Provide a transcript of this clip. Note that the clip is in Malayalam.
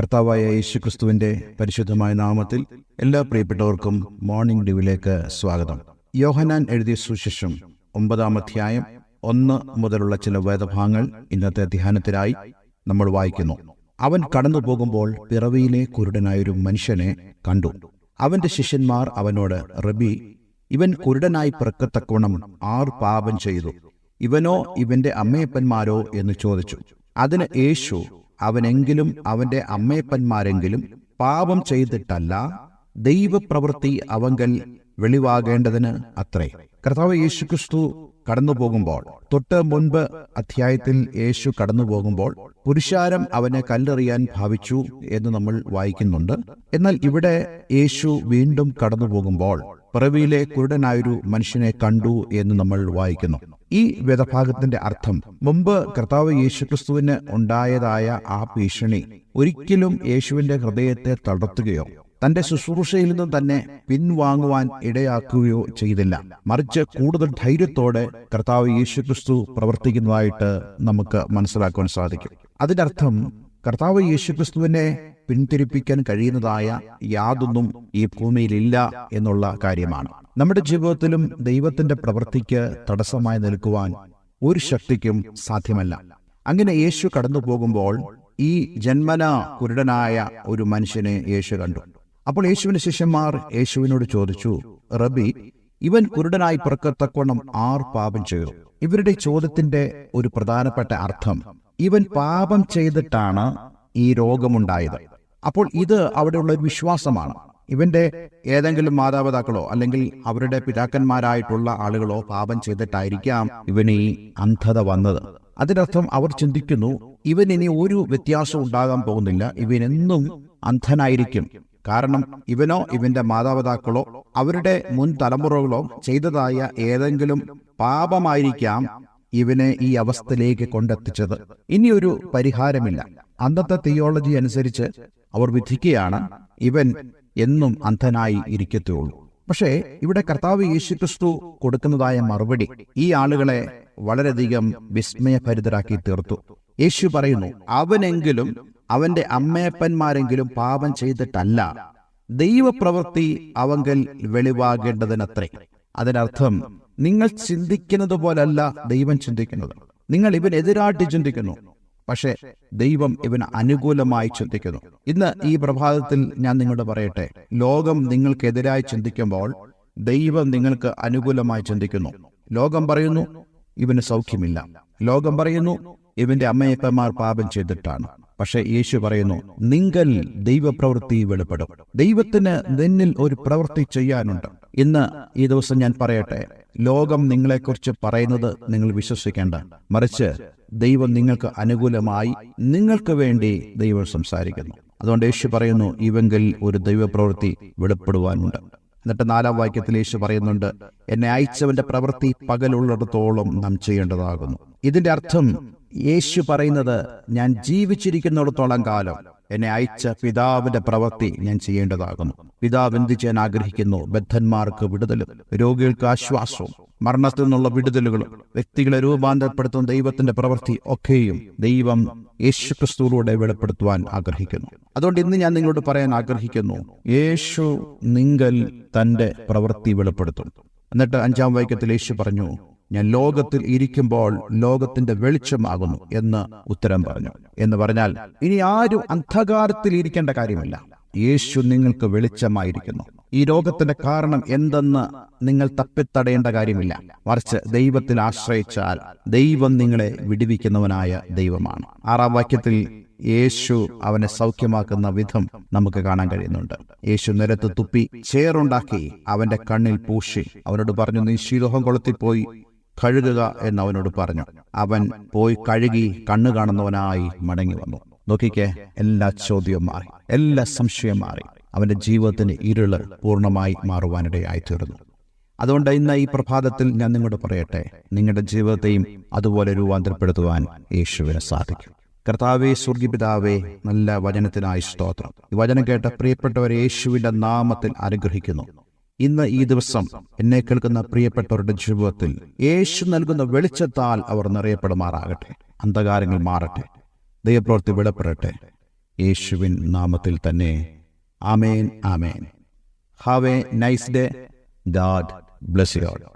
കർത്താവായ യേശുക്രിസ്തുവിന്റെ പരിശുദ്ധമായ നാമത്തിൽ എല്ലാ പ്രിയപ്പെട്ടവർക്കും മോർണിംഗ് ഡ്യൂവിലേക്ക് സ്വാഗതം. യോഹന്നാൻ എഴുതിയ സുവിശേഷം 9-ാം അധ്യായം 1 മുതലുള്ള ചില വേദഭാഗങ്ങൾ ഇന്നത്തെ ധ്യാനത്തിനായി നമ്മൾ വായിക്കുന്നു. അവൻ കടന്നു പോകുമ്പോൾ പിറവിയിലെ കുരുടനായൊരു മനുഷ്യനെ കണ്ടു. അവന്റെ ശിഷ്യന്മാർ അവനോട്, റബി, ഇവൻ കുരുടനായി പിറക്കത്തക്കവണ്ണം ആർ പാപം ചെയ്തു, ഇവനോ ഇവന്റെ അമ്മയപ്പന്മാരോ എന്ന് ചോദിച്ചു. അതിന് യേശു, അവനെങ്കിലും അവന്റെ അമ്മയപ്പന്മാരെങ്കിലും പാപം ചെയ്തിട്ടല്ല, ദൈവപ്രവൃത്തി അവങ്കൽ വെളിവാകേണ്ടതിന് അത്രേ. കർത്താവ് യേശുക്രിസ്തു കടന്നു പോകുമ്പോൾ, തൊട്ട് മുൻപ് അധ്യായത്തിൽ യേശു കടന്നു പോകുമ്പോൾ പുരുഷാരം അവനെ കല്ലെറിയാൻ ഭാവിച്ചു എന്ന് നമ്മൾ വായിക്കുന്നുണ്ട്. എന്നാൽ ഇവിടെ യേശു വീണ്ടും കടന്നു പോകുമ്പോൾ പിറവിയിലെ കുരുടനായൊരു മനുഷ്യനെ കണ്ടു എന്ന് നമ്മൾ വായിക്കുന്നു. ഈ വേദഭാഗത്തിന്റെ അർത്ഥം, മുമ്പ് കർത്താവ് യേശുക്രിസ്തുവിന് ഉണ്ടായതായ ആ ഭീഷണി ഒരിക്കലും യേശുവിന്റെ ഹൃദയത്തെ തളർത്തുകയോ തന്റെ ശുശ്രൂഷയിൽ നിന്നും തന്നെ പിൻവാങ്ങുവാൻ ഇടയാക്കുകയോ ചെയ്തില്ല. മറിച്ച് കൂടുതൽ ധൈര്യത്തോടെ കർത്താവ് യേശുക്രിസ്തു പ്രവർത്തിക്കുന്നതായിട്ട് നമുക്ക് മനസ്സിലാക്കുവാൻ സാധിക്കും. അതിന്റെ അർത്ഥം, കർത്താവ് യേശുക്രിസ്തുവിനെ പിന്തിരിപ്പിക്കാൻ കഴിയുന്നതായ യാതൊന്നും ഈ ഭൂമിയിലില്ല എന്നുള്ള കാര്യമാണ്. നമ്മുടെ ജീവിതത്തിലും ദൈവത്തിന്റെ പ്രവൃത്തിക്ക് തടസ്സമായി നിൽക്കുവാൻ ഒരു ശക്തിക്കും സാധ്യമല്ല. അങ്ങനെ യേശു കടന്നു പോകുമ്പോൾ ഈ ജന്മനാ കുരുടനായ ഒരു മനുഷ്യനെ യേശു കണ്ടു. അപ്പോൾ യേശുവിന്റെ ശിഷ്യന്മാർ യേശുവിനോട് ചോദിച്ചു, റബി, ഇവൻ കുരുടനായി പിറക്കത്തക്കവണ്ണം ആർ പാപം ചെയ്തു? ഇവരുടെ ചോദ്യത്തിന്റെ ഒരു പ്രധാനപ്പെട്ട അർത്ഥം, ഇവൻ പാപം ചെയ്തിട്ടാണ് ഈ രോഗമുണ്ടായത്. അപ്പോൾ ഇത് അവിടെയുള്ള ഒരു വിശ്വാസമാണ്. ഇവന്റെ ഏതെങ്കിലും മാതാപിതാക്കളോ അല്ലെങ്കിൽ അവരുടെ പിതാക്കന്മാരായിട്ടുള്ള ആളുകളോ പാപം ചെയ്തിട്ടായിരിക്കാം ഇവന് ഈ അന്ധത വന്നത്. അതിനർത്ഥം അവർ ചിന്തിക്കുന്നു, ഇവൻ ഇനി ഒരു വ്യത്യാസം ഉണ്ടാകാൻ പോകുന്നില്ല, ഇവനെന്നും അന്ധനായിരിക്കും. കാരണം ഇവനോ ഇവന്റെ മാതാപിതാക്കളോ അവരുടെ മുൻ തലമുറകളോ ചെയ്തതായ ഏതെങ്കിലും പാപമായിരിക്കാം ഇവനെ ഈ അവസ്ഥയിലേക്ക് കൊണ്ടെത്തിച്ചത്. ഇനിയൊരു പരിഹാരമില്ല. അന്നത്തെ തിയോളജി അനുസരിച്ച് അവർ വിധിക്കുകയാണ്, ഇവൻ എന്നും അന്ധനായി ഇരിക്കത്തുള്ളൂ. പക്ഷേ ഇവിടെ കർത്താവ് യേശുക്രിസ്തു കൊടുക്കുന്നതായ മറുപടി ഈ ആളുകളെ വളരെയധികം വിസ്മയഭരിതരാക്കി തീർത്തു. യേശു പറയുന്നു, അവനെങ്കിലും അവന്റെ അമ്മയപ്പന്മാരെങ്കിലും പാപം ചെയ്തിട്ടല്ല, ദൈവപ്രവൃത്തി അവങ്കൽ വെളിവാകേണ്ടതിനത്രേ. അതിനർത്ഥം, നിങ്ങൾ ചിന്തിക്കുന്നത് പോലല്ല ദൈവം ചിന്തിക്കുന്നത്. നിങ്ങൾ ഇവനെതിരായിട്ട് ചിന്തിക്കുന്നു, പക്ഷെ ദൈവം ഇവന് അനുകൂലമായി ചിന്തിക്കുന്നു. ഇന്ന് ഈ പ്രഭാതത്തിൽ ഞാൻ നിങ്ങളോട് പറയട്ടെ, ലോകം നിങ്ങൾക്കെതിരായി ചിന്തിക്കുമ്പോൾ ദൈവം നിങ്ങൾക്ക് അനുകൂലമായി ചിന്തിക്കുന്നു. ലോകം പറയുന്നു ഇവന് സൗഖ്യമില്ല, ലോകം പറയുന്നു ഇവന്റെ അമ്മയപ്പന്മാർ പാപം ചെയ്തിട്ടാണ്. പക്ഷെ യേശു പറയുന്നു, നിങ്ങൾ ദൈവപ്രവൃത്തി വെളിപ്പെടും. ദൈവത്തിന് നിന്നിൽ ഒരു പ്രവൃത്തി ചെയ്യാനുണ്ട്. ഇന്ന് ഈ ദിവസം ഞാൻ പറയട്ടെ, ലോകം നിങ്ങളെക്കുറിച്ച് പറയുന്നത് നിങ്ങൾ വിശ്വസിക്കേണ്ട, മറിച്ച് ദൈവം നിങ്ങൾക്ക് അനുകൂലമായി നിങ്ങൾക്ക് വേണ്ടി ദൈവം സംസാരിക്കുന്നു. അതുകൊണ്ട് യേശു പറയുന്നു, ഇവങ്കിൽ ഒരു ദൈവപ്രവൃത്തി വെളിപ്പെടുവാനുണ്ട്. എന്നിട്ട് 4-ാം വാക്യത്തിൽ യേശു പറയുന്നുണ്ട്, എന്നെ അയച്ചവന്റെ പ്രവൃത്തി പകലുള്ളിടത്തോളം നാം ചെയ്യേണ്ടതാകുന്നു. ഇതിന്റെ അർത്ഥം, യേശു പറയുന്നത്, ഞാൻ ജീവിച്ചിരിക്കുന്നിടത്തോളം കാലം എന്നെ അയച്ച പിതാവിന്റെ പ്രവൃത്തി ഞാൻ ചെയ്യേണ്ടതാകുന്നു. പിതാവ് എന്ത് ചെയ്യാൻ ആഗ്രഹിക്കുന്നു? ബദ്ധന്മാർക്ക് വിടുതലും രോഗികൾക്ക് ആശ്വാസവും മരണത്തിൽ നിന്നുള്ള വിടുതലുകളും വ്യക്തികളെ രൂപാന്തരപ്പെടുത്തുന്ന ദൈവത്തിന്റെ പ്രവൃത്തി ഒക്കെയും ദൈവം യേശുക്രിസ്തുവിലൂടെ വെളിപ്പെടുത്തുവാൻ ആഗ്രഹിക്കുന്നു. അതുകൊണ്ട് ഇന്ന് ഞാൻ നിങ്ങളോട് പറയാൻ ആഗ്രഹിക്കുന്നു, യേശു നിങ്ങൾ തന്റെ പ്രവൃത്തി വെളിപ്പെടുത്തും. എന്നിട്ട് 5-ാം വാക്യത്തിൽ യേശു പറഞ്ഞു, ഞാൻ ലോകത്തിൽ ഇരിക്കുമ്പോൾ ലോകത്തിന്റെ വെളിച്ചമാകുന്നു എന്ന് ഉത്തരം പറഞ്ഞു. എന്ന് പറഞ്ഞാൽ ഇനി ആരും അന്ധകാരത്തിൽ ഇരിക്കേണ്ട കാര്യമില്ല. യേശു നിങ്ങൾക്ക് വെളിച്ചമായിരിക്കുന്നു. ഈ രോഗത്തിന്റെ കാരണം എന്തെന്ന് നിങ്ങൾ തപ്പിത്തടയേണ്ട കാര്യമില്ല, മറിച്ച് ദൈവത്തിൽ ആശ്രയിച്ചാൽ ദൈവം നിങ്ങളെ വിടുവിക്കുന്നവനായ ദൈവമാണ്. 6-ാം വാക്യത്തിൽ യേശു അവനെ സൗഖ്യമാക്കുന്ന വിധം നമുക്ക് കാണാൻ കഴിയുന്നുണ്ട്. യേശു നിലത്ത് തുപ്പി ചേറുണ്ടാക്കി അവന്റെ കണ്ണിൽ പൂശി അവനോട് പറഞ്ഞു, നീ ശീലോഹം കൊളുത്തിൽ പോയി കഴുകുക എന്ന് അവനോട് പറഞ്ഞു. അവൻ പോയി കഴുകി കണ്ണു കാണുന്നവനായി മടങ്ങി വന്നു. നോക്കിക്കേ, എല്ലാ ചോദ്യവും മാറി, എല്ലാ സംശയം മാറി. അവന്റെ ജീവിതത്തിന് ഇരുള് പൂർണ്ണമായി മാറുവാനിടയായി തീർന്നു. അതുകൊണ്ട് ഇന്ന് ഈ പ്രഭാതത്തിൽ ഞാൻ നിങ്ങളോട് പറയട്ടെ, നിങ്ങളുടെ ജീവിതത്തെയും അതുപോലെ രൂപാന്തരപ്പെടുത്തുവാൻ യേശുവിന് സാധിക്കും. കർത്താവേ, സ്വർഗ്ഗപിതാവേ, നല്ല വചനത്തിനായി സ്തോത്രം. ഈ വചനം കേട്ട പ്രിയപ്പെട്ടവരെ യേശുവിന്റെ നാമത്തിൽ അനുഗ്രഹിക്കുന്നു. ഇന്ന് ഈ ദിവസം എന്നെ കേൾക്കുന്ന പ്രിയപ്പെട്ടവരുടെ ജീവിതത്തിൽ യേശു നൽകുന്ന വെളിച്ചത്താൽ അവർ നിറയപ്പെടുമാറാകട്ടെ. അന്ധകാരങ്ങൾ മാറട്ടെ, ദൈവപ്രവൃത്തി വെളിപ്പെടട്ടെ. യേശുവിൻ നാമത്തിൽ തന്നെ. ആമേൻ, ആമേൻ. Have a nice day. God bless you all.